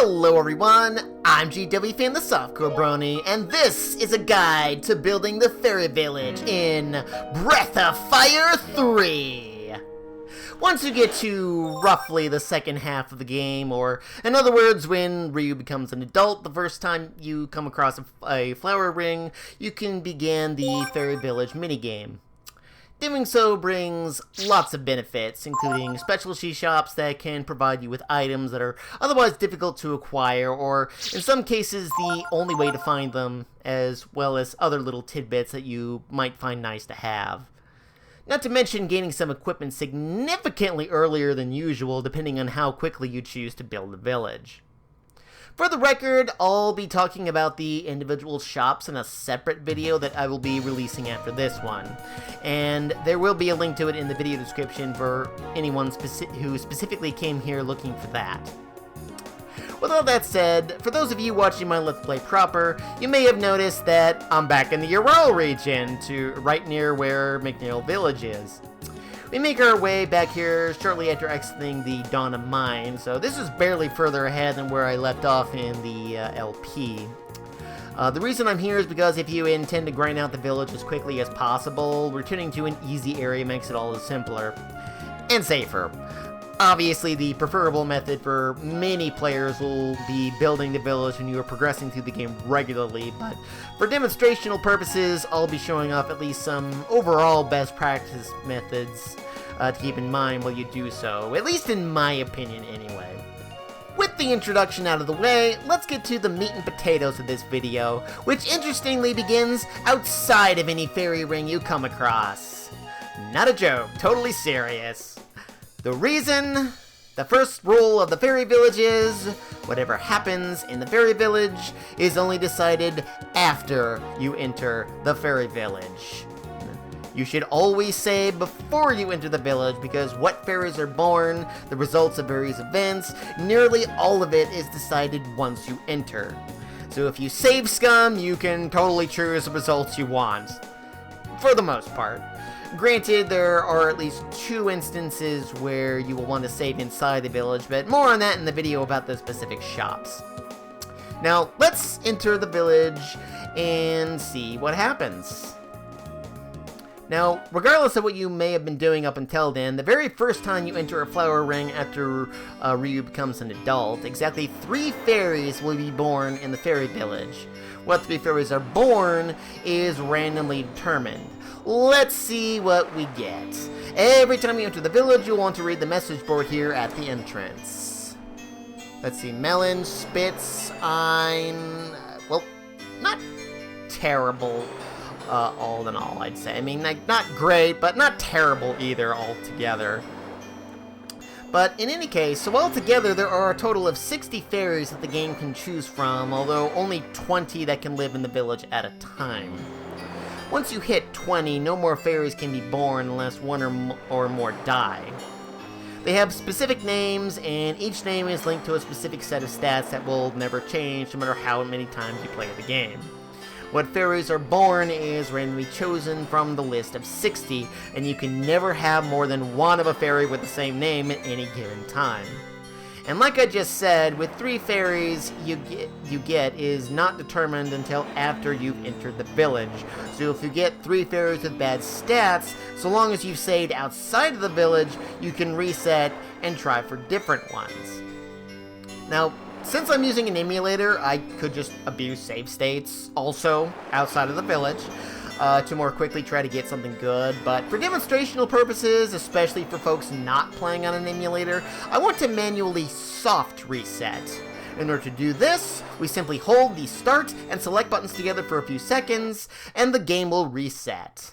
Hello everyone, I'm GW Fan the Softcore Brony, and this is a guide to building the fairy village in Breath of Fire 3. Once you get to roughly the second half of the game, or in other words, when Ryu becomes an adult, the first time you come across a flower ring, you can begin the fairy village minigame. Doing so brings lots of benefits, including specialty shops that can provide you with items that are otherwise difficult to acquire, or in some cases the only way to find them, as well as other little tidbits that you might find nice to have. Not to mention gaining some equipment significantly earlier than usual, depending on how quickly you choose to build the village. For the record, I'll be talking about the individual shops in a separate video that I will be releasing after this one, and there will be a link to it in the video description for anyone who specifically came here looking for that. With all that said, for those of you watching my Let's Play proper, you may have noticed that I'm back in the Ural region, right near where McNeil Village is. We make our way back here shortly after exiting the Dawn of Mine, so this is barely further ahead than where I left off in the LP. The reason I'm here is because if you intend to grind out the village as quickly as possible, returning to an easy area makes it all the simpler and safer. Obviously, the preferable method for many players will be building the village when you are progressing through the game regularly, but for demonstrational purposes, I'll be showing off at least some overall best practice methods to keep in mind while you do so, at least in my opinion anyway. With the introduction out of the way, let's get to the meat and potatoes of this video, which interestingly begins outside of any fairy ring you come across. Not a joke, totally serious. The reason, the first rule of the fairy village is, whatever happens in the fairy village is only decided after you enter the fairy village. You should always save before you enter the village, because what fairies are born, the results of various events, nearly all of it is decided once you enter. So if you save scum, you can totally choose the results you want. For the most part. Granted, there are at least 2 instances where you will want to save inside the village, but more on that in the video about the specific shops. Now, let's enter the village and see what happens. Now, regardless of what you may have been doing up until then, the very first time you enter a flower ring after Ryu becomes an adult, exactly 3 fairies will be born in the fairy village. What 3 fairies are born is randomly determined. Let's see what we get. Every time you enter the village, you'll want to read the message board here at the entrance. Let's see, Melon, Spitz, Ein, well, not terrible, all in all, I'd say. I mean, like, not great, but not terrible either altogether. But in any case, so altogether there are a total of 60 fairies that the game can choose from, although only 20 that can live in the village at a time. Once you hit 20, no more fairies can be born unless 1 or more die. They have specific names, and each name is linked to a specific set of stats that will never change no matter how many times you play the game. What fairies are born is randomly chosen from the list of 60, and you can never have more than 1 of a fairy with the same name at any given time. And like I just said, with 3 fairies you get is not determined until after you've entered the village. So if you get 3 fairies with bad stats, so long as you've saved outside of the village, you can reset and try for different ones. Now, since I'm using an emulator, I could just abuse save states also outside of the village to more quickly try to get something good, but for demonstrational purposes, especially for folks not playing on an emulator, I want to manually soft reset. In order to do this, we simply hold the start and select buttons together for a few seconds, and the game will reset.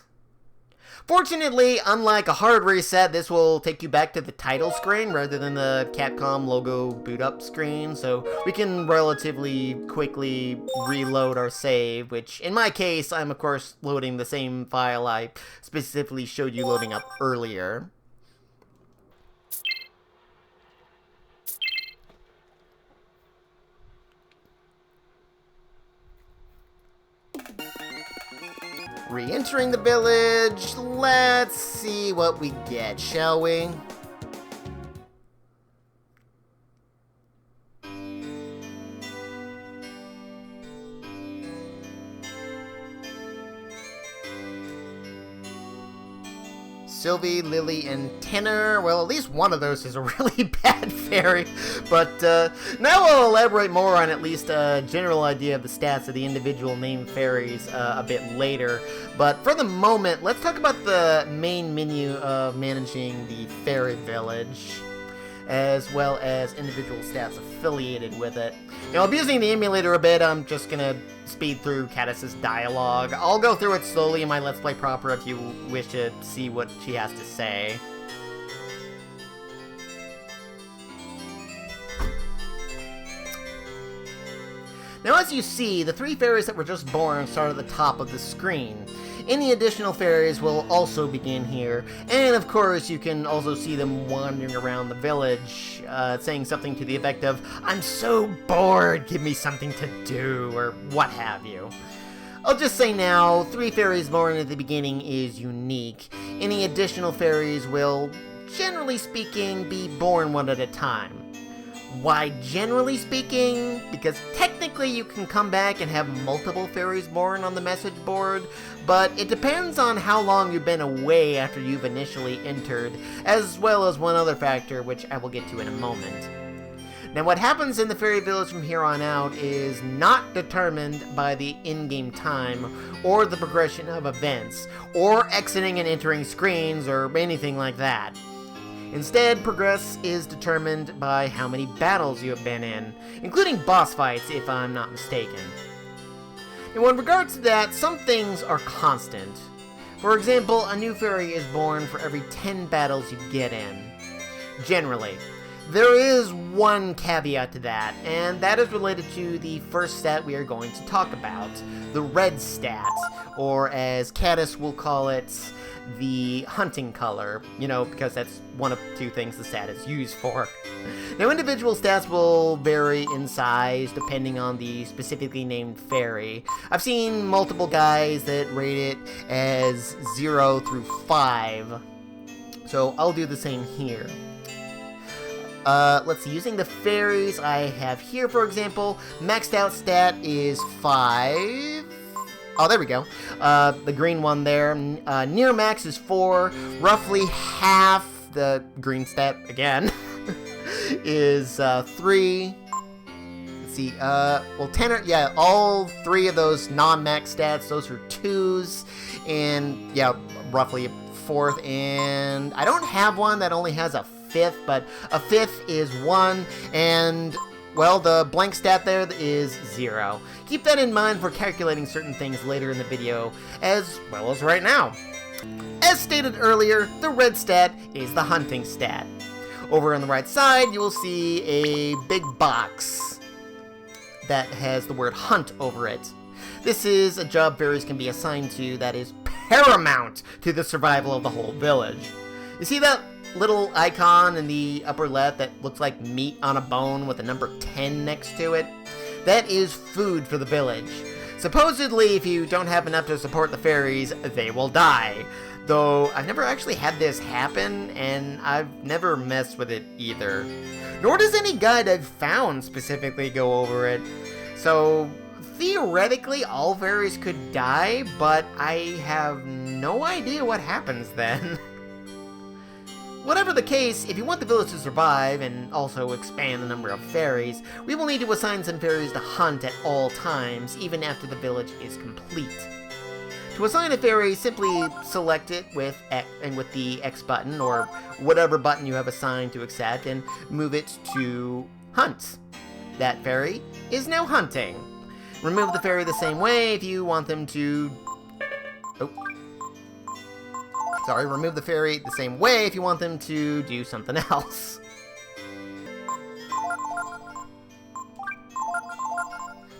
Fortunately, unlike a hard reset, this will take you back to the title screen rather than the Capcom logo boot up screen, so we can relatively quickly reload our save, which in my case, I'm of course loading the same file I specifically showed you loading up earlier. Re-entering the village, let's see what we get, shall we? Sylvie, Lily, and Tenor. Well, at least one of those is a really bad fairy. But now I'll elaborate more on at least a general idea of the stats of the individual named fairies a bit later. But for the moment, let's talk about the main menu of managing the fairy village, as well as individual stats affiliated with it. Now, abusing the emulator a bit, I'm just gonna speed through Caddis's dialogue. I'll go through it slowly in my Let's Play proper if you wish to see what she has to say. Now, as you see, the 3 fairies that were just born start at the top of the screen. Any additional fairies will also begin here, and of course you can also see them wandering around the village, saying something to the effect of, "I'm so bored, give me something to do," or what have you. I'll just say now, 3 fairies born at the beginning is unique. Any additional fairies will, generally speaking, be born one at a time. Why generally speaking? Because technically you can come back and have multiple fairies born on the message board, but it depends on how long you've been away after you've initially entered, as well as one other factor which I will get to in a moment. Now, what happens in the fairy village from here on out is not determined by the in-game time, or the progression of events, or exiting and entering screens, or anything like that. Instead, progress is determined by how many battles you have been in, including boss fights if I'm not mistaken. Now, in regards to that, some things are constant. For example, a new fairy is born for every 10 battles you get in. Generally. There is one caveat to that, and that is related to the first stat we are going to talk about, the red stat, or as Caddis will call it, the hunting color, because that's one of 2 things the stat is used for. Now, individual stats will vary in size depending on the specifically named fairy. I've seen multiple guys that rate it as 0 through 5, so I'll do the same here. Let's see, using the fairies I have here, for example, maxed out stat is 5. Oh, there we go. The green one there. Near max is 4. Roughly half the green stat, again, is 3. Let's see. Well, 10 yeah, all 3 of those non-max stats, those are 2s. And, yeah, roughly a 4th. And I don't have one that only has a 5th, but a 5th is 1. And, well, the blank stat there is 0. Keep that in mind for calculating certain things later in the video, as well as right now. As stated earlier, the red stat is the hunting stat. Over on the right side, you will see a big box that has the word hunt over it. This is a job fairies can be assigned to that is paramount to the survival of the whole village. You see that little icon in the upper left that looks like meat on a bone with the number 10 next to it? That is food for the village. Supposedly, if you don't have enough to support the fairies, they will die. Though, I've never actually had this happen, and I've never messed with it either. Nor does any guide I've found specifically go over it. So, theoretically, all fairies could die, but I have no idea what happens then. Whatever the case, if you want the village to survive, and also expand the number of fairies, we will need to assign some fairies to hunt at all times, even after the village is complete. To assign a fairy, simply select it with the X button, or whatever button you have assigned to accept, and move it to Hunt. That fairy is now hunting. Remove the fairy the same way if you want them to... remove the fairy the same way if you want them to do something else.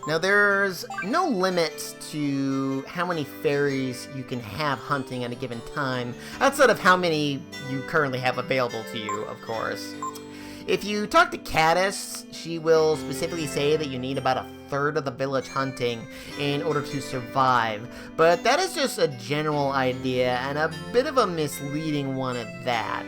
Now, there's no limit to how many fairies you can have hunting at a given time, outside of how many you currently have available to you, of course. If you talk to Caddis, she will specifically say that you need about a third of the village hunting in order to survive, but that is just a general idea and a bit of a misleading one at that.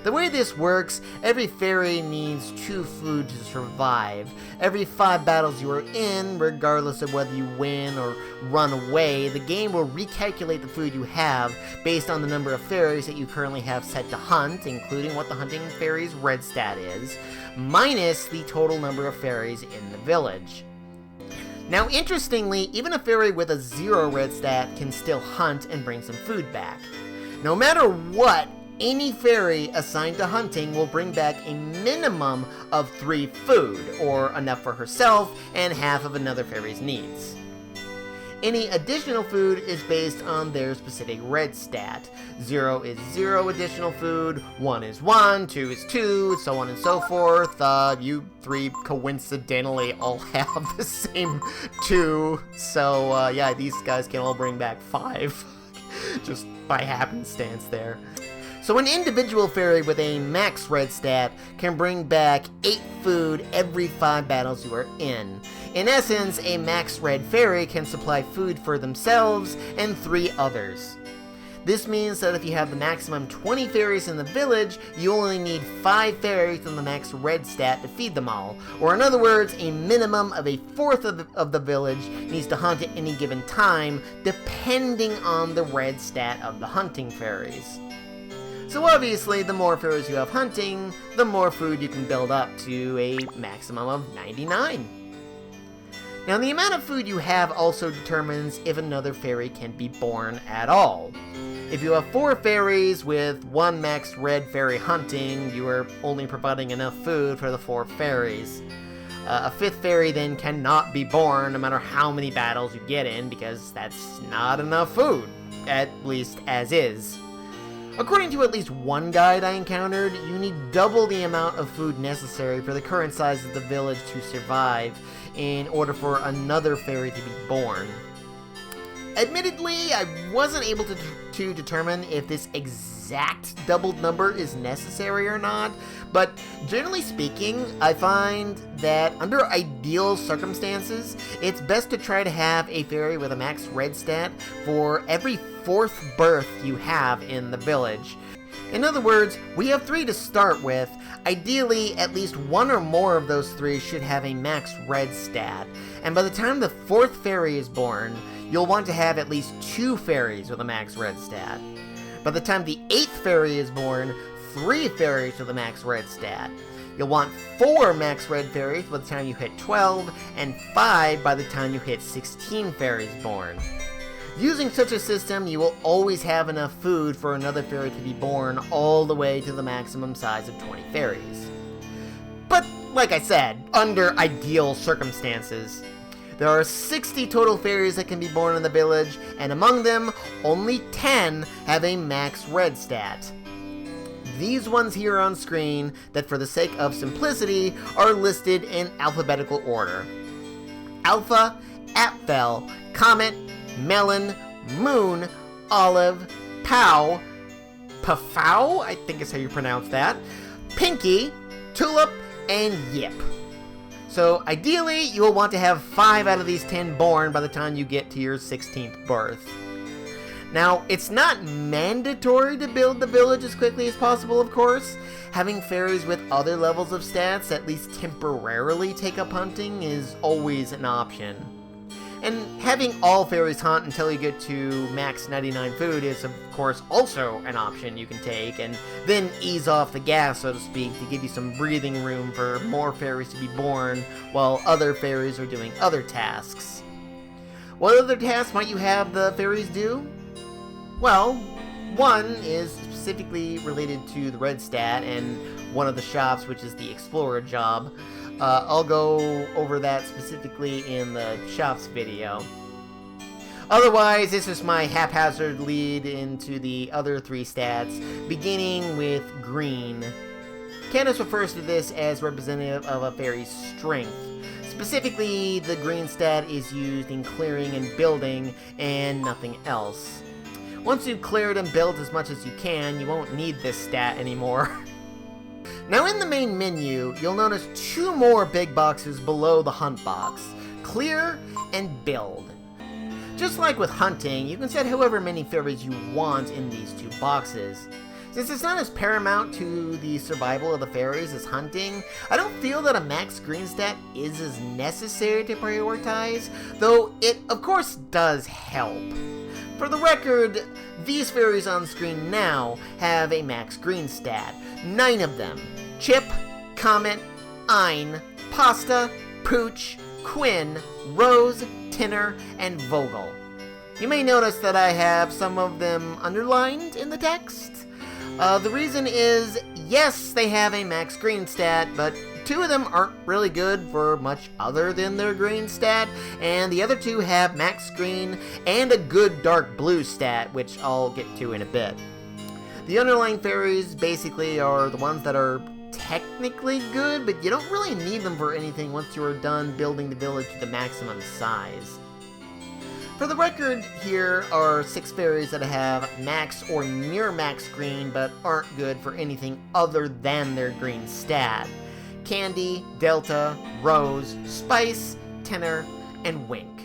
The way this works, every fairy needs 2 food to survive. Every 5 battles you are in, regardless of whether you win or run away, the game will recalculate the food you have based on the number of fairies that you currently have set to hunt, including what the hunting fairy's red stat is, minus the total number of fairies in the village. Now, interestingly, even a fairy with a 0 red stat can still hunt and bring some food back. No matter what, any fairy assigned to hunting will bring back a minimum of 3 food, or enough for herself and half of another fairy's needs. Any additional food is based on their specific red stat. 0 is 0 additional food, 1 is 1, 2 is 2, so on and so forth. You 3 coincidentally all have the same 2, so yeah, these guys can all bring back 5, just by happenstance there. So an individual fairy with a max red stat can bring back 8 food every 5 battles you are in. In essence, a max red fairy can supply food for themselves and 3 others. This means that if you have the maximum 20 fairies in the village, you only need 5 fairies on the max red stat to feed them all. Or in other words, a minimum of a fourth of the village needs to hunt at any given time, depending on the red stat of the hunting fairies. So obviously, the more fairies you have hunting, the more food you can build up to a maximum of 99. Now, the amount of food you have also determines if another fairy can be born at all. If you have 4 fairies with 1 max red fairy hunting, you are only providing enough food for the 4 fairies. A 5th fairy then cannot be born no matter how many battles you get in, because that's not enough food, at least as is. According to at least one guide I encountered, you need double the amount of food necessary for the current size of the village to survive in order for another fairy to be born. Admittedly, I wasn't able to determine if this exact doubled number is necessary or not, but generally speaking, I find that under ideal circumstances, it's best to try to have a fairy with a max red stat for every 4th birth you have in the village. In other words, we have 3 to start with. Ideally, at least 1 or more of those 3 should have a max red stat, and by the time the 4th fairy is born, you'll want to have at least 2 fairies with a max red stat. By the time the 8th fairy is born, 3 fairies with a max red stat. You'll want 4 max red fairies by the time you hit 12, and 5 by the time you hit 16 fairies born. Using such a system, you will always have enough food for another fairy to be born all the way to the maximum size of 20 fairies. But, like I said, under ideal circumstances. There are 60 total fairies that can be born in the village, and among them, only 10 have a max red stat. These ones here on screen, that for the sake of simplicity, are listed in alphabetical order. Alpha, Apfel, Comet, Melon, Moon, Olive, Pow, Pafau, I think is how you pronounce that, Pinky, Tulip, and Yip. So ideally, you will want to have 5 out of these 10 born by the time you get to your 16th birth. Now, it's not mandatory to build the village as quickly as possible, of course. Having fairies with other levels of stats at least temporarily take up hunting is always an option. And having all fairies hunt until you get to max 99 food is, of course, also an option you can take, and then ease off the gas, so to speak, to give you some breathing room for more fairies to be born while other fairies are doing other tasks. What other tasks might you have the fairies do? Well, one is specifically related to the red stat and one of the shops, which is the explorer job. I'll go over that specifically in the shops video. Otherwise, this is my haphazard lead into the other 3 stats, beginning with green. Candace refers to this as representative of a fairy's strength. Specifically, the green stat is used in clearing and building, and nothing else. Once you've cleared and built as much as you can, you won't need this stat anymore. Now in the main menu, you'll notice 2 more big boxes below the hunt box, clear and build. Just like with hunting, you can set however many fairies you want in these 2 boxes. Since it's not as paramount to the survival of the fairies as hunting, I don't feel that a max green stat is as necessary to prioritize, though it of course does help. For the record, these fairies on screen now have a max green stat. 9 of them. Chip, Comet, Ein, Pasta, Pooch, Quinn, Rose, Tinner, and Vogel. You may notice that I have some of them underlined in the text. The reason is, yes, they have a max green stat, but 2 of them aren't really good for much other than their green stat, and the other 2 have max green and a good dark blue stat, which I'll get to in a bit. The underlying fairies basically are the ones that are technically good, but you don't really need them for anything once you are done building the village to the maximum size. For the record, here are 6 fairies that have max or near max green, but aren't good for anything other than their green stat. Candy, Delta, Rose, Spice, Tenor, and Wink.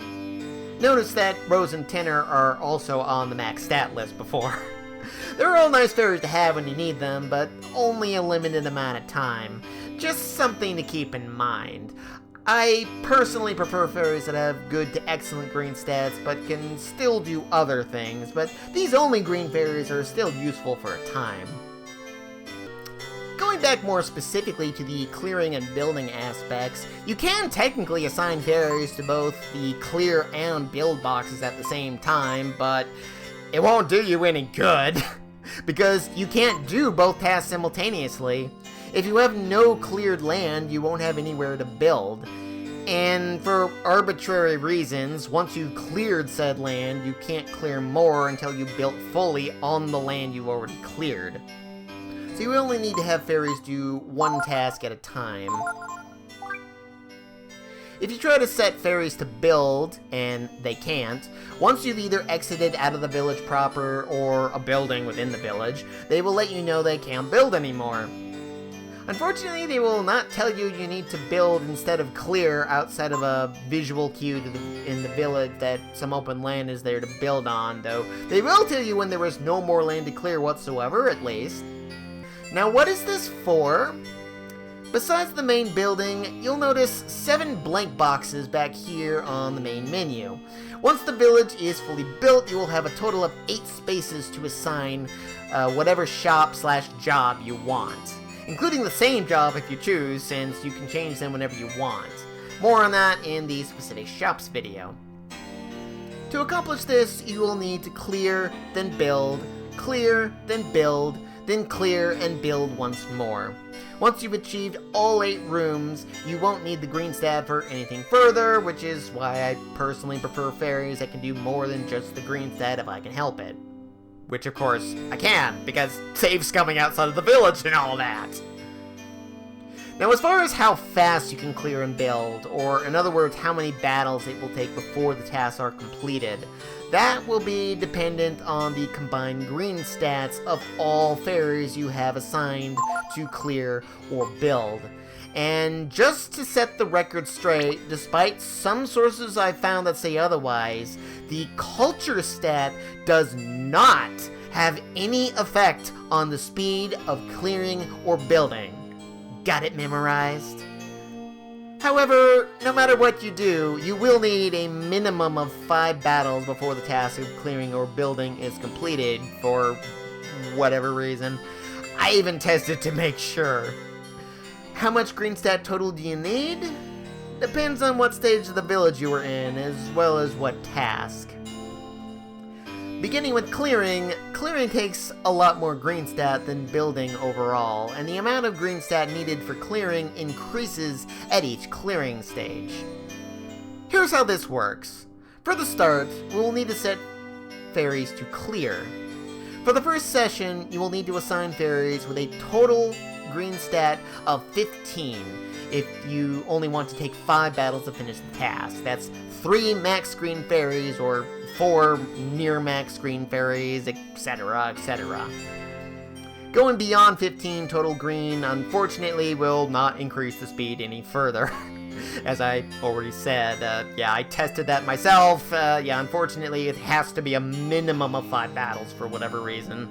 Notice that Rose and Tenor are also on the max stat list before. They're all nice fairies to have when you need them, but only a limited amount of time. Just something to keep in mind. I personally prefer fairies that have good to excellent green stats, but can still do other things, but these only green fairies are still useful for a time. Going back more specifically to the clearing and building aspects, you can technically assign fairies to both the clear and build boxes at the same time, but it won't do you any good, because you can't do both tasks simultaneously. If you have no cleared land, you won't have anywhere to build. And for arbitrary reasons, once you've cleared said land, you can't clear more until you built fully on the land you already cleared. So you only need to have fairies do one task at a time. If you try to set fairies to build, and they can't, once you've either exited out of the village proper or a building within the village, they will let you know they can't build anymore. Unfortunately, they will not tell you you need to build instead of clear outside of a visual cue in the village that some open land is there to build on, though they will tell you when there is no more land to clear whatsoever, at least. Now, what is this for? Besides the main building, you'll notice 7 blank boxes back here on the main menu. Once the village is fully built, you will have a total of 8 spaces to assign whatever shop/job you want, including the same job if you choose, since you can change them whenever you want. More on that in the specific shops video. To accomplish this, you will need to clear, then build, clear, then build, then clear and build once more. Once you've achieved all 8 rooms, you won't need the green stat for anything further, which is why I personally prefer fairies that can do more than just the green stat if I can help it. Which of course, I can, because saves coming outside of the village and all that. Now, as far as how fast you can clear and build, or in other words, how many battles it will take before the tasks are completed, that will be dependent on the combined green stats of all fairies you have assigned to clear or build. And just to set the record straight, despite some sources I've found that say otherwise, the culture stat does not have any effect on the speed of clearing or building. Got it memorized? However, no matter what you do, you will need a minimum of 5 battles before the task of clearing or building is completed, for whatever reason. I even tested to make sure. How much green stat total do you need? Depends on what stage of the village you are in, as well as what task. Beginning with clearing takes a lot more green stat than building overall, and the amount of green stat needed for clearing increases at each clearing stage. Here's how this works. For the start, we will need to set fairies to clear. For the first session, you will need to assign fairies with a total green stat of 15 if you only want to take 5 battles to finish the task. That's 3 max green fairies or 4 near max green fairies, etc., etc. Going beyond 15 total green, unfortunately, will not increase the speed any further. As I already said, yeah, I tested that myself. Yeah, unfortunately, it has to be a minimum of 5 battles for whatever reason.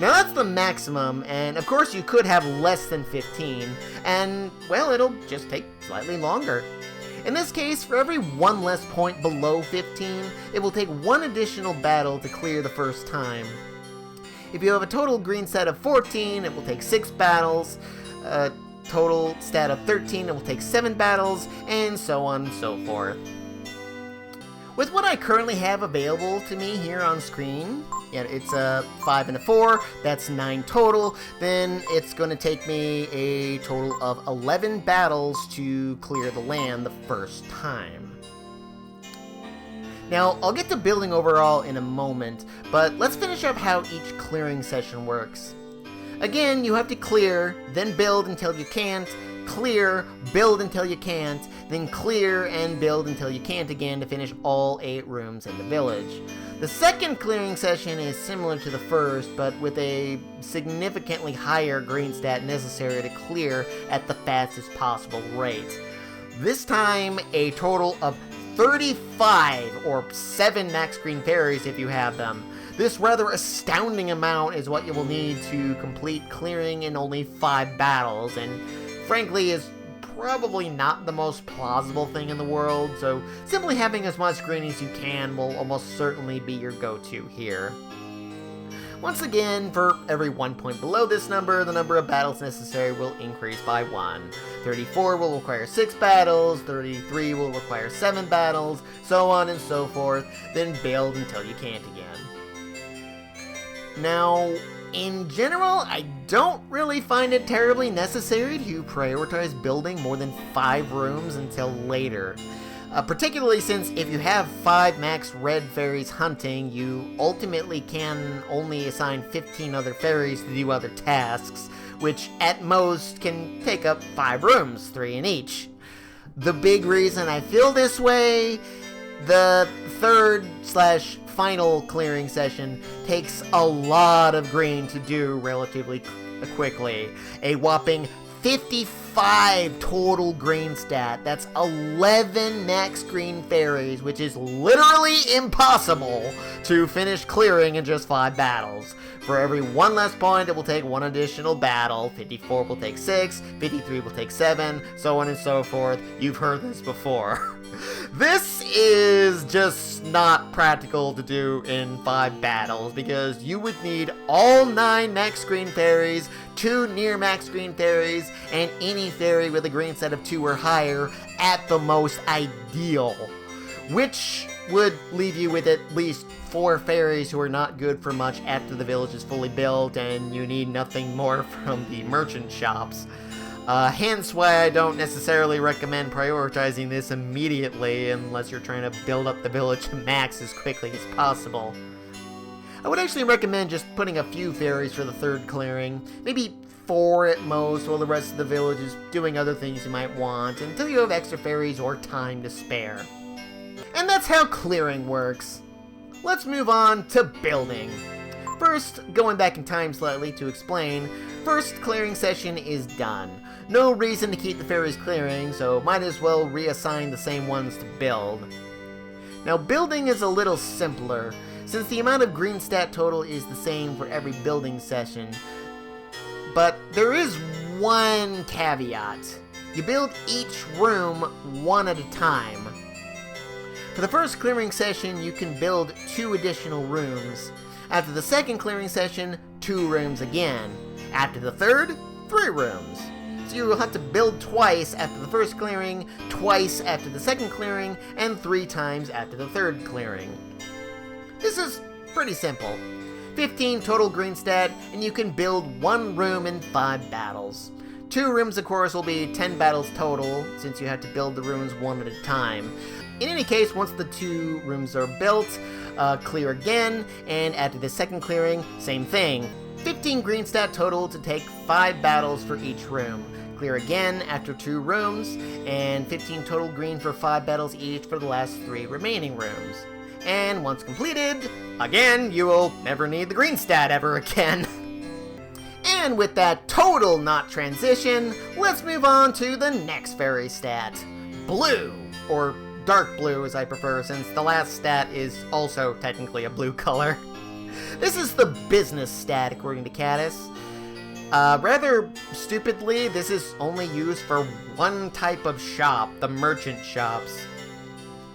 Now that's the maximum, and of course you could have less than 15, and well, it'll just take slightly longer. In this case, for every one less point below 15, it will take one additional battle to clear the first time. If you have a total green stat of 14, it will take 6 battles, a total stat of 13, it will take 7 battles, and so on and so forth. With what I currently have available to me here on screen, yeah, it's a 5 and a 4, that's 9 total, then it's going to take me a total of 11 battles to clear the land the first time. Now, I'll get to building overall in a moment, but let's finish up how each clearing session works. Again, you have to clear, then build until you can't, clear, build until you can't, then clear and build until you can't again to finish all 8 rooms in the village. The second clearing session is similar to the first, but with a significantly higher green stat necessary to clear at the fastest possible rate. This time, a total of 35, or 7 max green fairies if you have them. This rather astounding amount is what you will need to complete clearing in only 5 battles, and frankly is probably not the most plausible thing in the world, so simply having as much green as you can will almost certainly be your go-to here. Once again, for every 1 point below this number, the number of battles necessary will increase by 1. 34 will require 6 battles, 33 will require 7 battles, so on and so forth, then build until you can't again. Now, in general, I don't really find it terribly necessary to prioritize building more than 5 rooms until later. Particularly since if you have 5 max red fairies hunting, you ultimately can only assign 15 other fairies to do other tasks, which at most can take up 5 rooms, 3 in each. The big reason I feel this way, the third/final clearing session takes a lot of green to do relatively quickly. A whopping 55 total green stat. That's 11 max green fairies, which is literally impossible to finish clearing in just 5 battles. For every 1 less point, it will take 1 additional battle. 54 will take 6, 53 will take 7, so on and so forth. You've heard this before. This is just not practical to do in 5 battles, because you would need all 9 max green fairies, 2 near max green fairies, and any fairy with a green set of 2 or higher at the most ideal. Which would leave you with at least 4 fairies who are not good for much after the village is fully built and you need nothing more from the merchant shops. Hence why I don't necessarily recommend prioritizing this immediately unless you're trying to build up the village to max as quickly as possible. I would actually recommend just putting a few fairies for the 3rd clearing, maybe 4 at most, while the rest of the village is doing other things you might want, until you have extra fairies or time to spare. And that's how clearing works. Let's move on to building. First, going back in time slightly to explain, first clearing session is done. No reason to keep the fairies clearing, so might as well reassign the same ones to build. Now building is a little simpler, since the amount of green stat total is the same for every building session. But there is one caveat. You build each room 1 at a time. For the first clearing session, you can build 2 additional rooms. After the second clearing session, 2 rooms again. After the third, 3 rooms. So you will have to build twice after the first clearing, twice after the second clearing, and 3 times after the third clearing. This is pretty simple. 15 total green stat, and you can build 1 room in 5 battles. 2 rooms, of course, will be 10 battles total, since you have to build the rooms 1 at a time. In any case, once the 2 rooms are built, clear again, and after the second clearing, same thing. 15 green stat total to take 5 battles for each room. Clear again after 2 rooms, and 15 total green for 5 battles each for the last 3 remaining rooms. And once completed, again, you will never need the green stat ever again. And with that total not transition, let's move on to the next fairy stat. Blue, or dark blue as I prefer, since the last stat is also technically a blue color. This is the business stat, according to Caddis. Rather stupidly, this is only used for one type of shop, the merchant shops.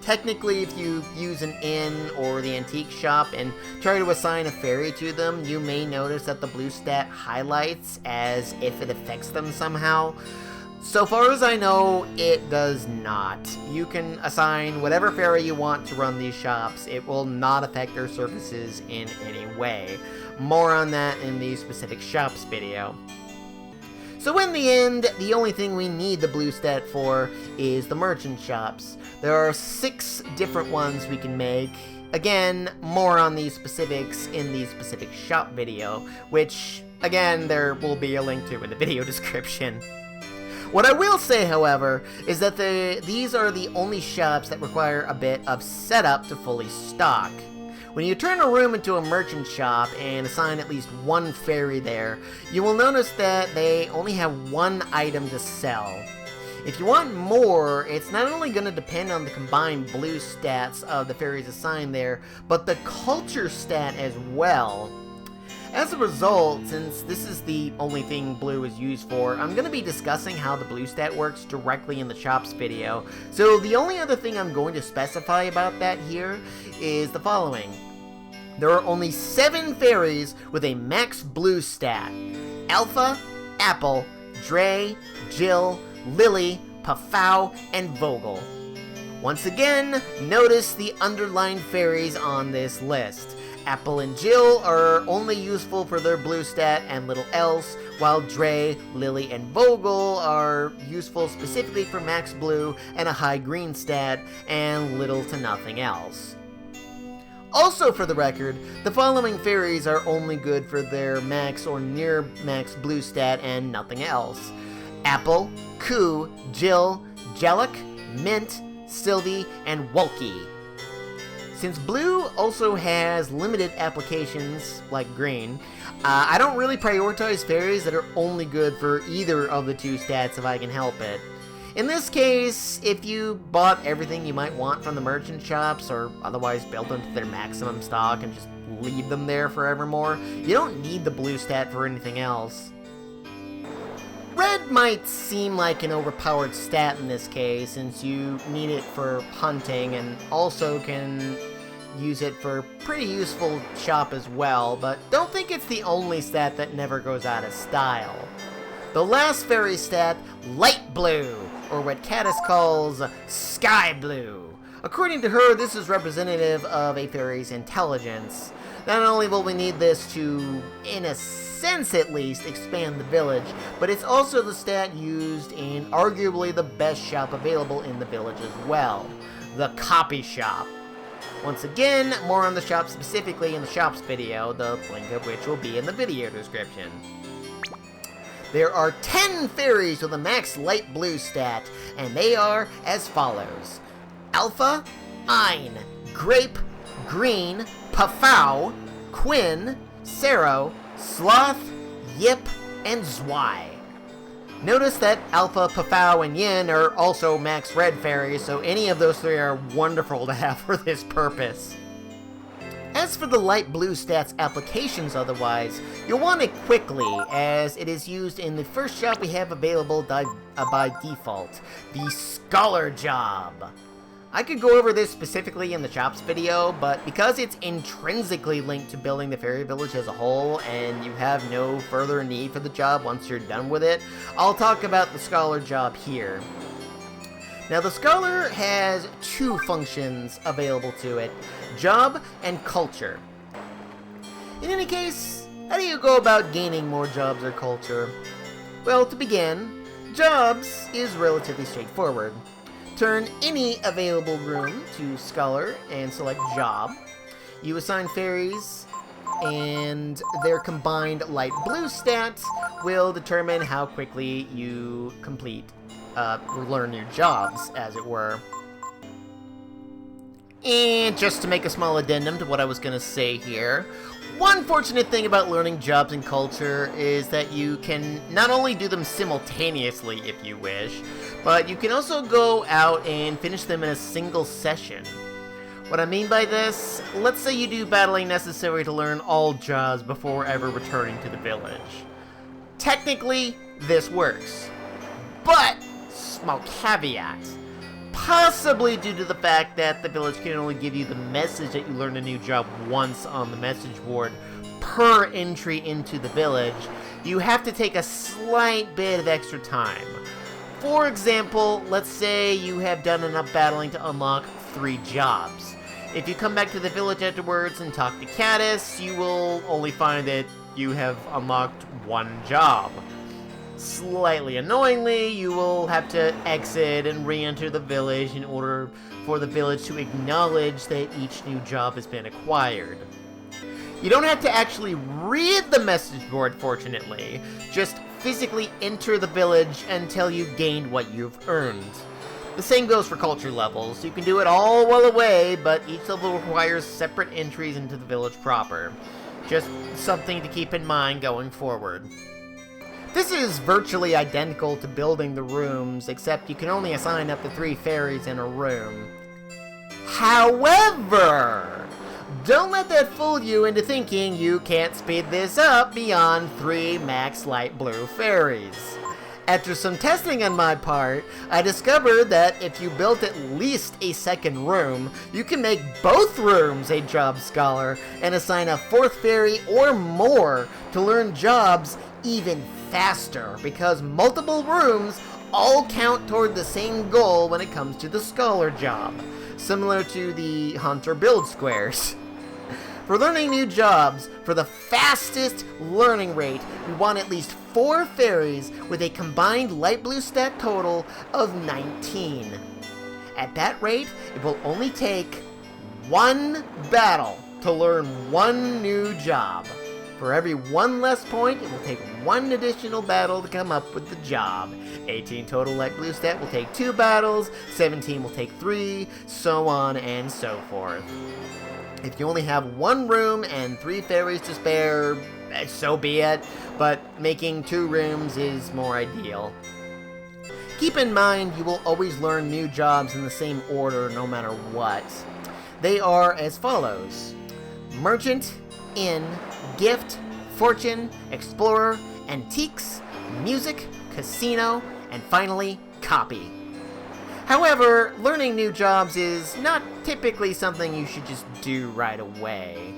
Technically, if you use an inn or the antique shop and try to assign a fairy to them, you may notice that the blue stat highlights as if it affects them somehow. So far as I know, it does not. You can assign whatever fairy you want to run these shops. It will not affect their services in any way. More on that in the specific shops video. So in the end, the only thing we need the blue stat for is the merchant shops. There are 6 different ones we can make. Again, more on these specifics in the specific shop video, which, again, there will be a link to in the video description. What I will say, however, is that these are the only shops that require a bit of setup to fully stock. When you turn a room into a merchant shop and assign at least one fairy there, you will notice that they only have one item to sell. If you want more, it's not only going to depend on the combined blue stats of the fairies assigned there, but the culture stat as well. As a result, since this is the only thing blue is used for, I'm going to be discussing how the blue stat works directly in the shops video. So the only other thing I'm going to specify about that here is the following. There are only 7 fairies with a max blue stat. Alpha, Apple, Dre, Jill, Lily, Pafau, and Vogel. Once again, notice the underlined fairies on this list. Apple and Jill are only useful for their blue stat and little else, while Dre, Lily, and Vogel are useful specifically for max blue and a high green stat, and little to nothing else. Also for the record, the following fairies are only good for their max or near max blue stat and nothing else. Apple, Koo, Jill, Jellic, Mint, Sylvie, and Wolkie. Since blue also has limited applications, like green, I don't really prioritize fairies that are only good for either of the 2 stats if I can help it. In this case, if you bought everything you might want from the merchant shops, or otherwise built them to their maximum stock and just leave them there forevermore, you don't need the blue stat for anything else. Red might seem like an overpowered stat in this case, since you need it for hunting and also can use it for pretty useful shop as well, but don't think it's the only stat that never goes out of style. The last fairy stat, light blue, or what Caddis calls sky blue. According to her, this is representative of a fairy's intelligence. Not only will we need this to, in a sense at least, expand the village, but it's also the stat used in arguably the best shop available in the village as well, the copy shop. Once again, more on the shop specifically in the shops video, the link of which will be in the video description. There are 10 fairies with a max light blue stat, and they are as follows. Alpha, Ein, Grape, Green, Pafau, Quinn, Sero, Sloth, Yip, and Zwei. Notice that Alpha, Pafau, and Yin are also max red fairies, so any of those 3 are wonderful to have for this purpose. As for the light blue stats applications otherwise, you'll want it quickly, as it is used in the first shop we have available by default, the Scholar job. I could go over this specifically in the shops video, but because it's intrinsically linked to building the fairy village as a whole, and you have no further need for the job once you're done with it, I'll talk about the Scholar job here. Now the Scholar has 2 functions available to it, job and culture. In any case, how do you go about gaining more jobs or culture? Well, to begin, jobs is relatively straightforward. Turn any available room to Scholar and select Job. You assign fairies, and their combined light blue stats will determine how quickly you learn your jobs, as it were. And just to make a small addendum to what I was going to say here, one fortunate thing about learning jobs and culture is that you can not only do them simultaneously if you wish, but you can also go out and finish them in a single session. What I mean by this, let's say you do battling necessary to learn all jobs before ever returning to the village. Technically, this works. But, small caveat. Possibly due to the fact that the village can only give you the message that you learned a new job once on the message board per entry into the village, you have to take a slight bit of extra time. For example, let's say you have done enough battling to unlock 3 jobs. If you come back to the village afterwards and talk to Caddis, you will only find that you have unlocked 1 job. Slightly annoyingly, you will have to exit and re-enter the village in order for the village to acknowledge that each new job has been acquired. You don't have to actually read the message board, fortunately. Just physically enter the village until you've gained what you've earned. The same goes for culture levels. You can do it all well away, but each level requires separate entries into the village proper. Just something to keep in mind going forward. This is virtually identical to building the rooms, except you can only assign up to 3 fairies in a room. However, don't let that fool you into thinking you can't speed this up beyond 3 max light blue fairies. After some testing on my part, I discovered that if you built at least a second room, you can make both rooms a job scholar and assign a 4th fairy or more to learn jobs even faster, because multiple rooms all count toward the same goal when it comes to the scholar job, similar to the hunter build squares. For learning new jobs, for the fastest learning rate, we want at least 4 fairies with a combined light blue stat total of 19. At that rate, it will only take 1 battle to learn 1 new job. For every 1 less point, it will take 1 additional battle to come up with the job. 18 total light blue stat will take 2 battles, 17 will take 3, so on and so forth. If you only have 1 room and 3 fairies to spare, so be it, but making 2 rooms is more ideal. Keep in mind you will always learn new jobs in the same order no matter what. They are as follows: Merchant, Inn, Gift, Fortune, Explorer, Antiques, Music, Casino, and finally, Copy. However, learning new jobs is not typically something you should just do right away.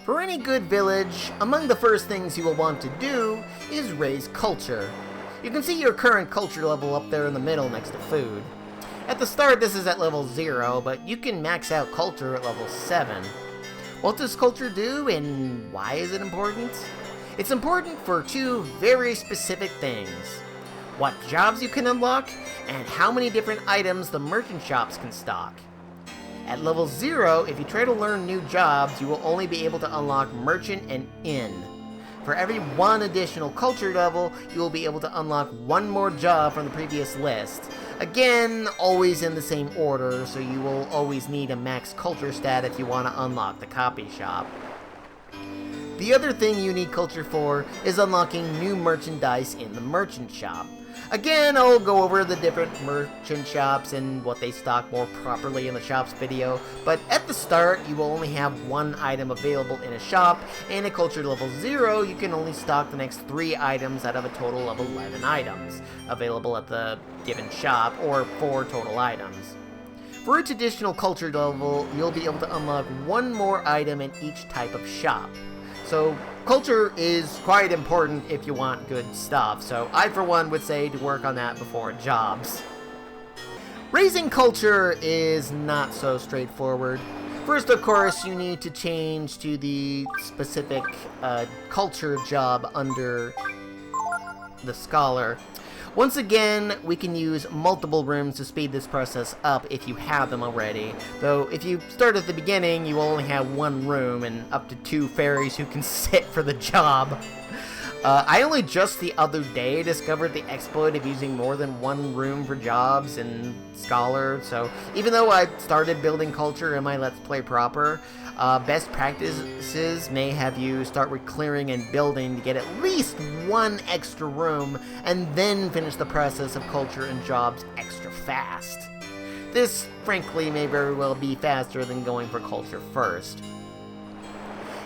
For any good village, among the first things you will want to do is raise culture. You can see your current culture level up there in the middle next to food. At the start, this is at level 0, but you can max out culture at level 7. What does culture do, and why is it important? It's important for 2 very specific things: what jobs you can unlock, and how many different items the merchant shops can stock. At level 0, if you try to learn new jobs, you will only be able to unlock Merchant and Inn. For every 1 additional culture level, you will be able to unlock 1 more job from the previous list. Again, always in the same order, so you will always need a max culture stat if you want to unlock the copy shop. The other thing you need culture for is unlocking new merchandise in the merchant shop. Again, I'll go over the different merchant shops and what they stock more properly in the shops video, but at the start, you will only have 1 item available in a shop, and at culture level 0, you can only stock the next 3 items out of a total of 11 items available at the given shop, or 4 total items. For each additional culture level, you'll be able to unlock 1 more item in each type of shop. So, culture is quite important if you want good stuff, so I for one would say to work on that before jobs. Raising culture is not so straightforward. First, of course, you need to change to the specific culture job under the scholar. Once again, we can use multiple rooms to speed this process up if you have them already, though if you start at the beginning, you will only have 1 room and up to 2 fairies who can sit for the job. I only just the other day discovered the exploit of using more than 1 room for jobs in Scholar, so even though I started building culture in my Let's Play proper, best practices may have you start with clearing and building to get at least 1 extra room, and then finish the process of culture and jobs extra fast. This, frankly, may very well be faster than going for culture first.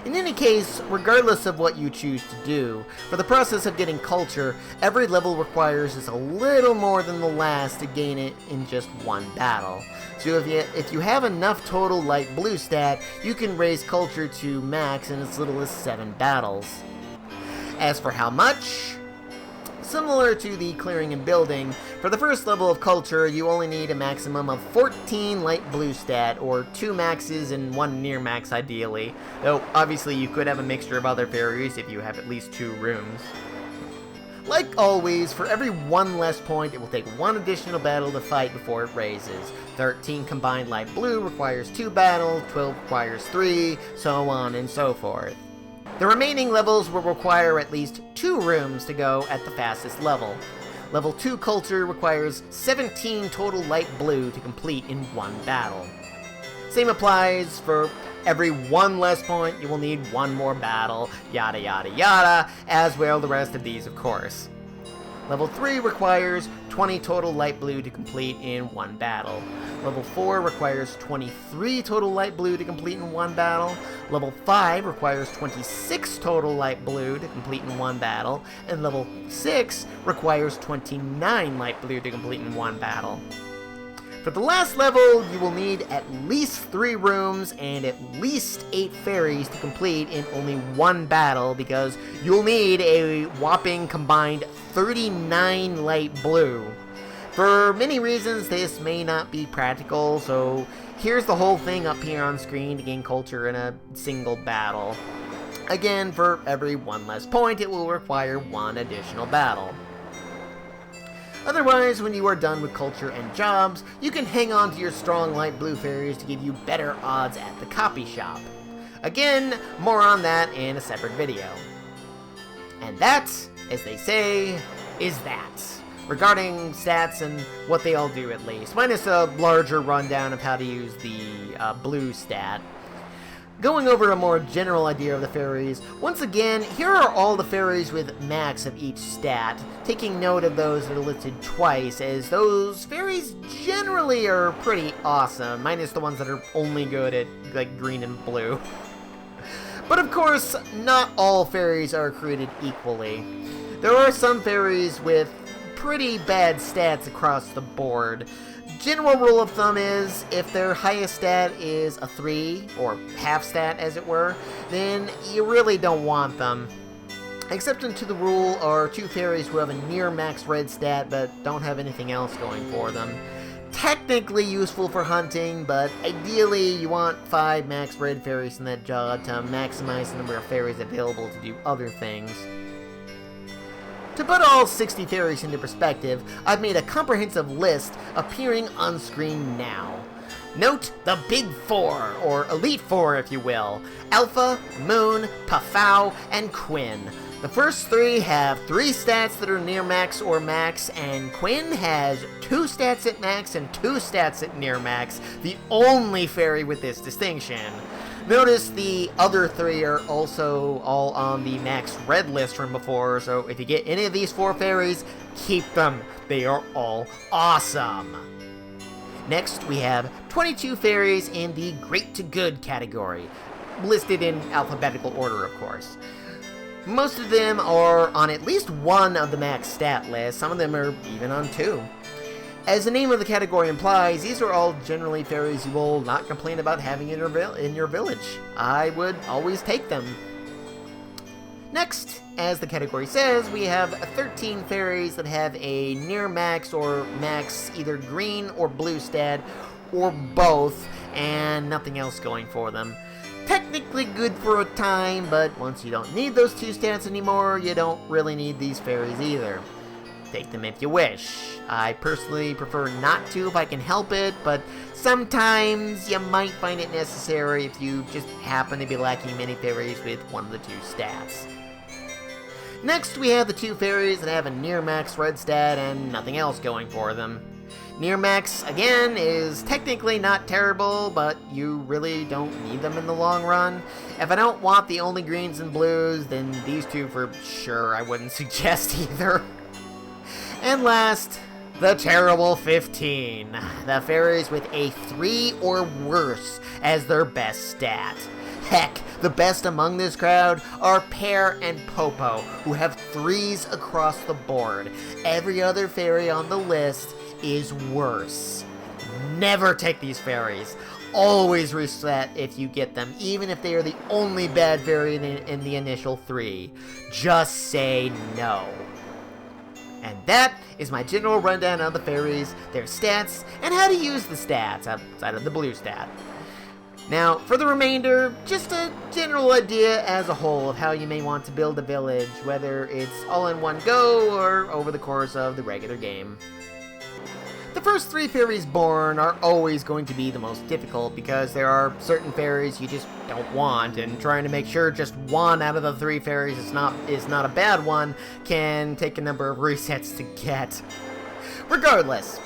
In any case, regardless of what you choose to do, for the process of getting culture, every level requires just a little more than the last to gain it in just one battle. So if you have enough total light blue stat, you can raise culture to max in as little as 7 battles. As for how much, similar to the clearing and building, for the first level of culture, you only need a maximum of 14 light blue stat, or 2 maxes and 1 near max ideally, though obviously you could have a mixture of other fairies if you have at least 2 rooms. Like always, for every 1 less point, it will take 1 additional battle to fight before it raises. 13 combined light blue requires 2 battles, 12 requires 3, so on and so forth. The remaining levels will require at least 2 rooms to go at the fastest level. Level 2 culture requires 17 total light blue to complete in 1 battle. Same applies for every 1 less point, you will need 1 more battle, yada yada yada, as well the rest of these of course. Level 3 requires 20 total light blue to complete in 1 battle. Level 4 requires 23 total light blue to complete in 1 battle. Level 5 requires 26 total light blue to complete in 1 battle. And level 6 requires 29 light blue to complete in 1 battle. For the last level, you will need at least 3 rooms and at least 8 fairies to complete in only 1 battle, because you'll need a whopping combined 39 light blue. For many reasons, this may not be practical, so here's the whole thing up here on screen to gain culture in a single battle. Again, for every 1 less point, it will require 1 additional battle. Otherwise, when you are done with culture and jobs, you can hang on to your strong light blue fairies to give you better odds at the copy shop. Again, more on that in a separate video. And that, as they say, is that. Regarding stats and what they all do at least, minus a larger rundown of how to use the blue stat. Going over a more general idea of the fairies, once again, here are all the fairies with max of each stat, taking note of those that are listed twice, as those fairies generally are pretty awesome, minus the ones that are only good at, like, green and blue. But of course, not all fairies are created equally. There are some fairies with pretty bad stats across the board. General rule of thumb is, if their highest stat is a 3, or half stat as it were, then you really don't want them. Exception to the rule are 2 fairies who have a near max red stat but don't have anything else going for them. Technically useful for hunting, but ideally you want 5 max red fairies in that job to maximize the number of fairies available to do other things. To put all 60 fairies into perspective, I've made a comprehensive list appearing on screen now. Note the Big Four, or Elite Four if you will: Alpha, Moon, Pafau, and Quinn. The first 3 have 3 stats that are near max or max, and Quinn has 2 stats at max and 2 stats at near max, the only fairy with this distinction. Notice the other 3 are also all on the max red list from before, so if you get any of these 4 fairies, keep them. They are all awesome. Next, we have 22 fairies in the Great to Good category, listed in alphabetical order, of course. Most of them are on at least 1 of the max stat list, some of them are even on 2. As the name of the category implies, these are all generally fairies you will not complain about having in your village. I would always take them. Next, as the category says, we have 13 fairies that have a near max or max either green or blue stat, or both, and nothing else going for them. Technically good for a time, but once you don't need those 2 stats anymore, you don't really need these fairies either. Take them if you wish. I personally prefer not to if I can help it, but sometimes you might find it necessary if you just happen to be lacking many fairies with one of the 2 stats. Next, we have the 2 fairies that have a near max red stat and nothing else going for them. Near max, again, is technically not terrible, but you really don't need them in the long run. If I don't want the only greens and blues, then these 2 for sure I wouldn't suggest either. And last, The terrible 15. The fairies with a 3 or worse as their best stat. Heck, the best among this crowd are Pear and Popo, who have 3s across the board. Every other fairy on the list is worse. Never take these fairies. Always reset if you get them, even if they are the only bad fairy in the initial 3. Just say no. And that is my general rundown of the fairies, their stats, and how to use the stats outside of the blue stat. Now, for the remainder, just a general idea as a whole of how you may want to build a village, whether it's all in one go or over the course of the regular game. The first 3 fairies born are always going to be the most difficult because there are certain fairies you just don't want, and trying to make sure just one out of the 3 fairies is not a bad one can take a number of resets to get. Regardless,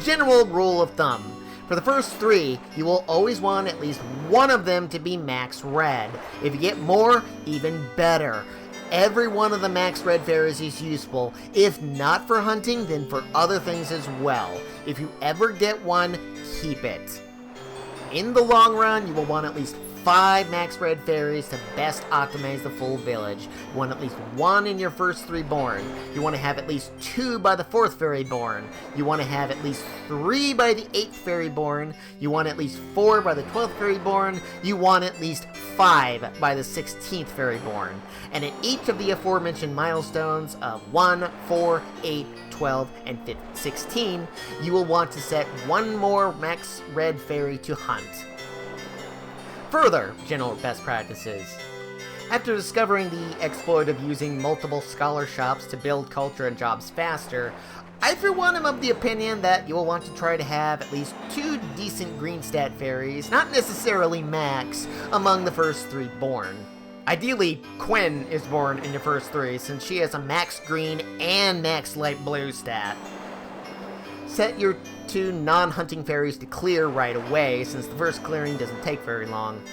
general rule of thumb. For the first 3, you will always want at least one of them to be max red. If you get more, even better. Every one of the max red fairies is useful, if not for hunting, then for other things as well. If you ever get one, keep it. In the long run, you will want at least 5 max red fairies to best optimize the full village. You want at least 1 in your first 3 born. You want to have at least 2 by the 4th fairy born. You want to have at least 3 by the 8th fairy born. You want at least 4 by the 12th fairy born. You want at least 5 by the 16th fairy born. And at each of the aforementioned milestones of 1, 4, 8, 12, and 16, you will want to set 1 more max red fairy to hunt. Further general best practices. After discovering the exploit of using multiple scholar shops to build culture and jobs faster, I for one am of the opinion that you will want to try to have at least 2 decent green stat fairies, not necessarily max, among the first 3 born. Ideally, Quinn is born in your first 3 since she has a max green and max light blue stat. Set your 2 non-hunting fairies to clear right away, since the first clearing doesn't take very long.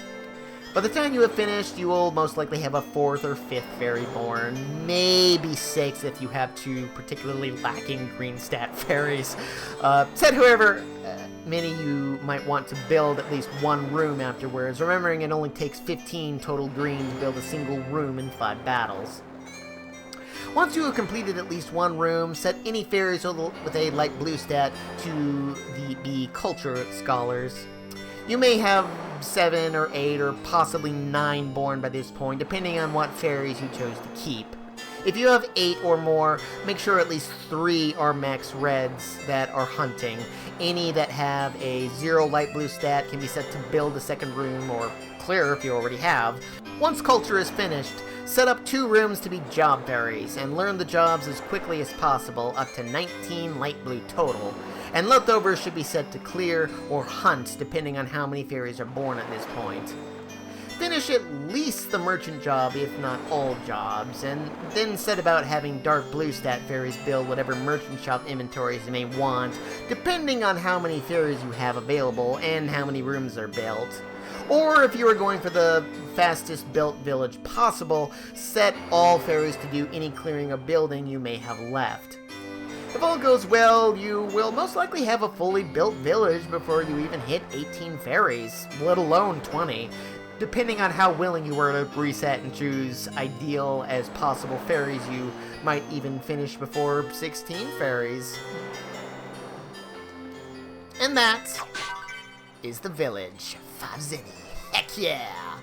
By the time you have finished, you will most likely have a 4th or 5th fairy born, maybe 6 if you have 2 particularly lacking green stat fairies. Set however many you might want to build at least 1 room afterwards, remembering it only takes 15 total green to build a single room in 5 battles. Once you have completed at least 1 room, set any fairies with a light blue stat to be culture scholars. You may have 7 or 8 or possibly 9 born by this point, depending on what fairies you chose to keep. If you have 8 or more, make sure at least 3 are max reds that are hunting. Any that have a 0 light blue stat can be set to build a second room, or clear if you already have. Once culture is finished, set up 2 rooms to be job fairies, and learn the jobs as quickly as possible, up to 19 light blue total. And leftovers should be set to clear or hunt, depending on how many fairies are born at this point. Finish at least the merchant job, if not all jobs, and then set about having dark blue stat fairies build whatever merchant shop inventories you may want, depending on how many fairies you have available and how many rooms are built. Or if you are going for the fastest built village possible, set all fairies to do any clearing or building you may have left. If all goes well, you will most likely have a fully built village before you even hit 18 fairies, let alone 20, depending on how willing you were to reset and choose ideal as possible fairies. You might even finish before 16 fairies. And that is the village. 5 zenny. Heck yeah!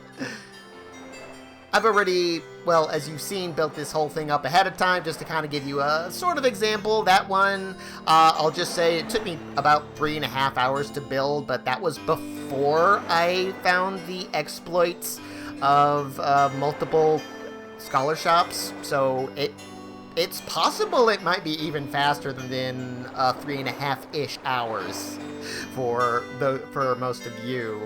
I've already, well, as you've seen, built this whole thing up ahead of time just to kind of give you a sort of example. That one, I'll just say it took me about 3.5 hours to build, but that was before I found the exploits of multiple scholar shops, so it's possible it might be even faster than 3.5-ish hours for most of you.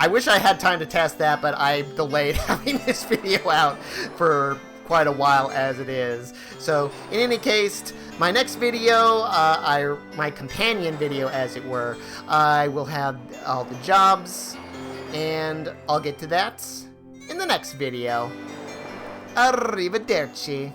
I wish I had time to test that, but I delayed having this video out for quite a while as it is. So, in any case, my next video, my companion video as it were, I will have all the jobs, and I'll get to that in the next video. Arrivederci.